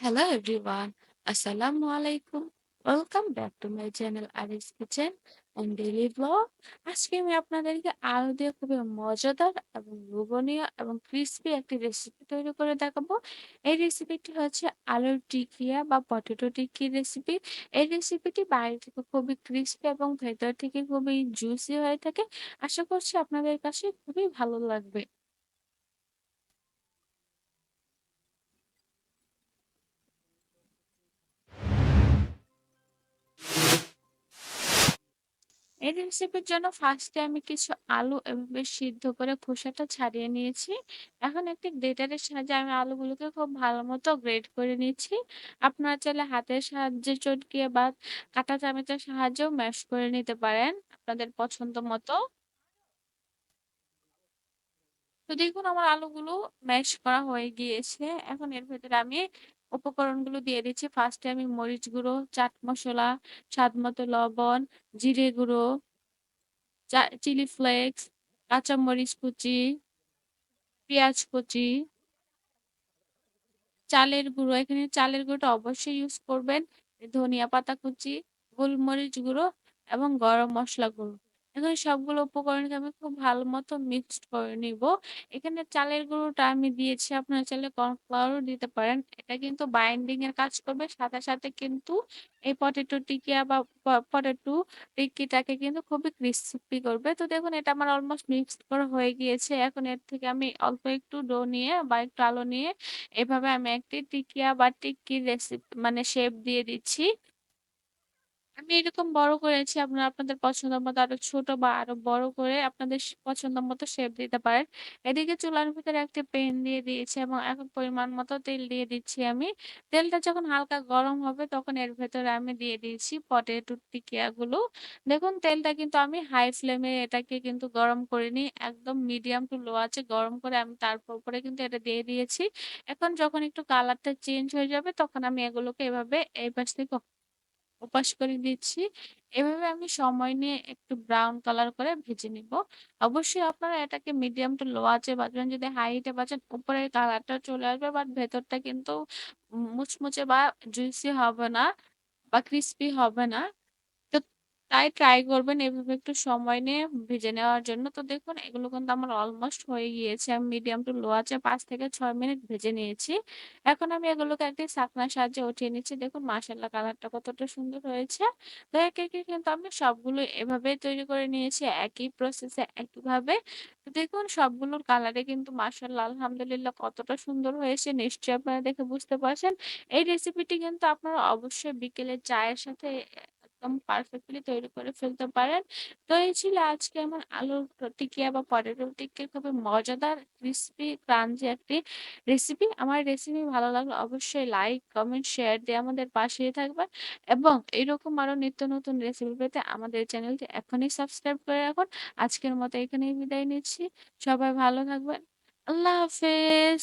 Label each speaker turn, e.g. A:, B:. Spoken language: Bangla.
A: Hello everyone. Assalamu alaikum. Welcome back to my channel Aris Kitchen and Daily Vlog. আজকে আমি আপনাদেরকে আলু দিয়ে খুবই মজাদার এবং লোভনীয় এবং ক্রিস্পি একটি রেসিপি তৈরি করে দেখাবো। এই রেসিপিটি হচ্ছে আলুর টিকিয়া বা পটেটো টিক্কির রেসিপি। এই রেসিপিটি বাইরে থেকে খুবই ক্রিস্পি এবং ভেতর থেকে খুবই জুসি হয়ে থাকে। আশা করছি আপনাদের কাছে খুবই ভালো লাগবে। এই রেসিপির জন্য ফার্স্টে আমি কিছু আলু এভাবে সিদ্ধ করে খোসাটা ছাড়িয়ে নিয়েছি। এখন একটি গ্রেটারের সাহায্যে আমি আলুগুলোকে খুব ভালো মতো গ্রেট করে নিচ্ছি। আপনারা চাইলে হাতের সাহায্যে চটকিয়ে বা কাঁটা চামচের সাহায্যেও ম্যাশ করে নিতে পারেন আপনাদের পছন্দ মতো। তো দেখুন আমার আলুগুলো ম্যাশ করা হয়ে গিয়েছে। এখন এর ভেতরে আমি উপকরণগুলো দিয়ে দিচ্ছি। ফার্স্টে আমি মরিচ গুঁড়ো, চাট মসলা, স্বাদমতো লবণ, জিরে গুঁড়ো, চিলি ফ্লেক্স, কাঁচামরিচ কুচি, পেঁয়াজ কুচি, চালের গুঁড়ো, এখানে চালের গুঁড়োটা অবশ্যই ইউজ করবেন। ধনিয়া পাতা কুচি, গোলমরিচ গুঁড়ো এবং গরম মসলা গুঁড়ো। এখানে সবগুলো উপকরণকে আমি খুব ভালো মতো মিক্সড করে নিব। এখানে চালের গুঁড়োটা আমি দিয়েছি, আপনারা চাইলে কর্নফ্লাওয়ারও দিতে পারেন। এটা কিন্তু বাইন্ডিং এর কাজ করবে। সাথে, সাথে কিন্তু এই পটেটো টিকিয়া বা পটেটো টিক্কিটাকে কিন্তু খুবই ক্রিস্পি করবে। তো দেখুন এটা আমার অলমোস্ট মিক্সড করা হয়ে গিয়েছে। এখন এর থেকে আমি অল্প একটু ডো নিয়ে বা একটু আলু নিয়ে এভাবে আমি একটি টিকিয়া বা টিক্কির মানে শেপ দিয়ে দিচ্ছি। আমি এরকম বড় করেছি। আপনারা আপনাদের পছন্দ মতো আরো ছোট বা আরো বড় করে আপনাদের পছন্দ মতো শেপ দিতে পারেন। এদিকে চুলার ভিতরে একটা প্যান দিয়ে দিয়েছি এবং এখন পরিমাণ মতো তেল দিয়ে দিচ্ছি আমি। তেলটা যখন হালকা গরম হবে তখন এর ভেতরে আমি দিয়ে দিয়েছি পটেটো টিকিয়াগুলো। দেখুন তেলটা কিন্তু আমি হাই ফ্লেমে এটাকে কিন্তু গরম করিনি। একদম মিডিয়াম টু লো আঁচে গরম করে আমি তারপর উপরে কিন্তু এটা দিয়ে দিয়েছি। এখন যখন একটু কালারটা চেঞ্জ হয়ে যাবে তখন আমি এগুলোকে এভাবে এই পাশ থেকে ওপাশ করে দিচ্ছি। এভাবে আমি সময় নিয়ে একটু ব্রাউন কালার করে ভেজে নিব। অবশ্যই আপনারা এটাকে মিডিয়াম টু লো আঁচে ভাজবেন। যদি হাই হিটে ভাজেন উপরের কালারটা চলে আসবে বাট ভেতরটা কিন্তু মুচমুচে বা জুইসি হবে না বা ক্রিসপি হবে না। তো তাই ট্রাই করবেন এভাবে একটু সময় নিয়ে ভেজে নেওয়ার জন্য। তো দেখুন এগুলো কিন্তু আমার অলমোস্ট হয়ে গিয়েছে। আমি মিডিয়াম টু লো আঁচে ৫ থেকে ৬ মিনিট ভেজে নিয়েছি। এখন আমি এগুলোকে একটি ছাঁকনার সাহায্যে উঠিয়ে নিচ্ছি। দেখুন মাশাআল্লাহ কালারটা কতটা সুন্দর হয়েছে। তো একে, একে কিন্তু আমি সবগুলো এভাবেই তৈরি করে নিয়েছি একই প্রসেসে একইভাবে। তো দেখুন সবগুলোর কালারে কিন্তু মাশাআল্লাহ আলহামদুলিল্লাহ কতটা সুন্দর হয়েছে নিশ্চয়ই আপনারা দেখে বুঝতে পারছেন। এই রেসিপিটি কিন্তু আপনারা অবশ্যই বিকেলে চায়ের সাথে একদম পারফেক্টলি তৈরি করে ফেলতে পারেন। তো এই ছিল আজকে আমার আলুর টিকিয়া বা পটেটো টিক্কির খুবই মজাদার, ক্রিসপি, ক্রাঞ্চি একটি রেসিপি। আমার রেসিপি ভালো লাগলে অবশ্যই লাইক, কমেন্ট, শেয়ার দিয়ে আমাদের পাশেই থাকবেন এবং এরকম আরো নিত্য নতুন রেসিপি পেতে আমাদের চ্যানেলটি এখনই সাবস্ক্রাইব করে রাখুন। আজকের মতো এখানেই বিদায় নিচ্ছি। সবাই ভালো থাকবেন। আল্লাহ হাফেজ।